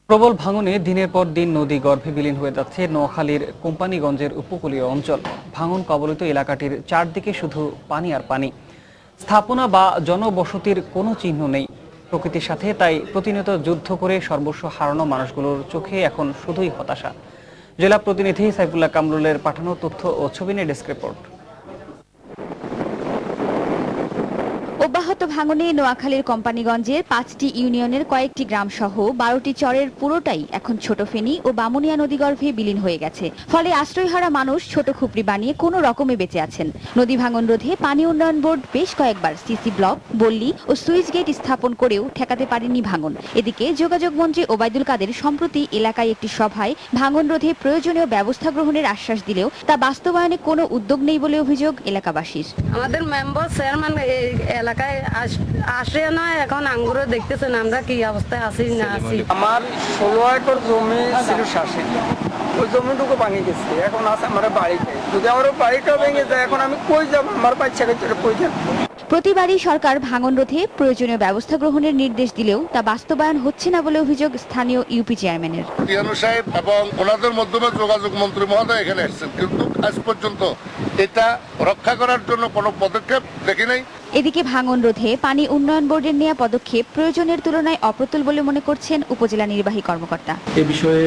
প্রবল ভাঙনে দিনের পর দিন নদী গর্ভে বিলীন হয়ে যাচ্ছে নোয়াখালীর কোম্পানিগঞ্জের উপকূলীয় অঞ্চল। ভাঙন কবলিত এলাকাটির চারদিকে শুধু পানি আর পানি, স্থাপনা বা জনবসতির কোনো চিহ্ন নেই। প্রকৃতির সাথে তাই প্রতিনিয়ত যুদ্ধ করে সর্বস্ব হারানো মানুষগুলোর চোখে এখন শুধুই হতাশা। জেলা প্রতিনিধি সাইফুল্লাহ কামরুলের পাঠানো তথ্য ও ছবি নিয়ে ডেস্ক রিপোর্ট। অব্যাহত ভাঙনে নোয়াখালীর কোম্পানিগঞ্জের 5টি ইউনিয়নের কয়েকটি গ্রাম সহ 12টি চরের পুরোটাই এখন ছোট ফেনী ও বামুনিয়া নদীগর্ভে বিলীন হয়ে গেছে। ফলে আশ্রয়হারা মানুষ ছোট খুপড়ি বানিয়ে কোনো রকমে বেঁচে আছেন। নদী ভাঙন রোধে পানি উন্নয়ন বোর্ড বেশ কয়েকবার সিসি ব্লক, বল্লি ও সুইচ গেট স্থাপন করেও ঠেকাতে পারেনি ভাঙন। এদিকে যোগাযোগ মন্ত্রী ওবায়দুল কাদের সম্প্রতি এলাকায় একটি সভায় ভাঙন রোধে প্রয়োজনীয় ব্যবস্থা গ্রহণের আশ্বাস দিলেও তা বাস্তবায়নে কোনো উদ্যোগ নেই বলে অভিযোগ এলাকাবাসীর। আমাদের মেম্বার চেয়ারম্যান এলাকায় আসে না, এখন আঙ্গুরে দেখতেছেন আমরা কি অবস্থায় আছি না আছি। আমার 16 একর জমি ছিল শাসে, ওই জমিটুকু ভাঙে গেছে, এখন আছে আমার বাড়িতে। যদি আমার বাড়িটা ভেঙে যায় এখন আমি কই যাবো, আমার বাচ্চা কাচ্চারা কই যাবো। প্রতিবারই সরকার ভাঙন রোধে প্রয়োজনীয় ব্যবস্থা গ্রহণের নির্দেশ দিলেও তা বাস্তবায়ন হচ্ছে না বলে অভিযোগ স্থানীয় ইউপি চেয়ারম্যানের। টিয়ানু সাহেব এবং ওনাদের মাধ্যমে যোগাযোগ মন্ত্রী মহোদয় এখানে এসেছেন, কিন্তু আজ পর্যন্ত এটা রক্ষা করার জন্য কোনো পদক্ষেপ দেখি নাই। এদিকে ভাঙন রোধে পানি উন্নয়ন বোর্ডের নেওয়া পদক্ষেপ প্রয়োজনের তুলনায় অপ্রতুল বলে মনে করছেন উপজেলা নির্বাহী কর্মকর্তা। এ বিষয়ে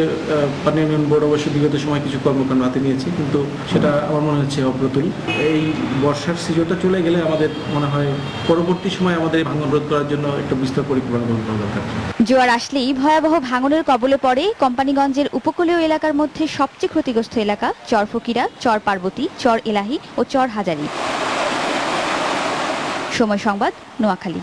পানি উন্নয়ন বোর্ড অবশ্য বিগত সময় কিছু কর্মকাণ্ড হাতে নিয়েছে, কিন্তু সেটা আমার মনে হচ্ছে অপ্রতুল। এই বর্ষার সিজনটা চলে গেলে আমাদের মনে হয় পরবর্তী সময় আমাদের ভাঙন রোধ করার জন্য একটা বিস্তর পরিকল্পনা গ্রহণ করা দরকার। জোয়ার আসলেই ভয়াবহ ভাঙনের কবলে পড়ে কোম্পানিগঞ্জের উপকূলীয় এলাকার মধ্যে সবচেয়ে ক্ষতিগ্রস্ত এলাকা চর ফকিরা, চর পার্বতী, চর এলাহি ও চর হাজারী। সময় সংবাদ, নোয়াখালী।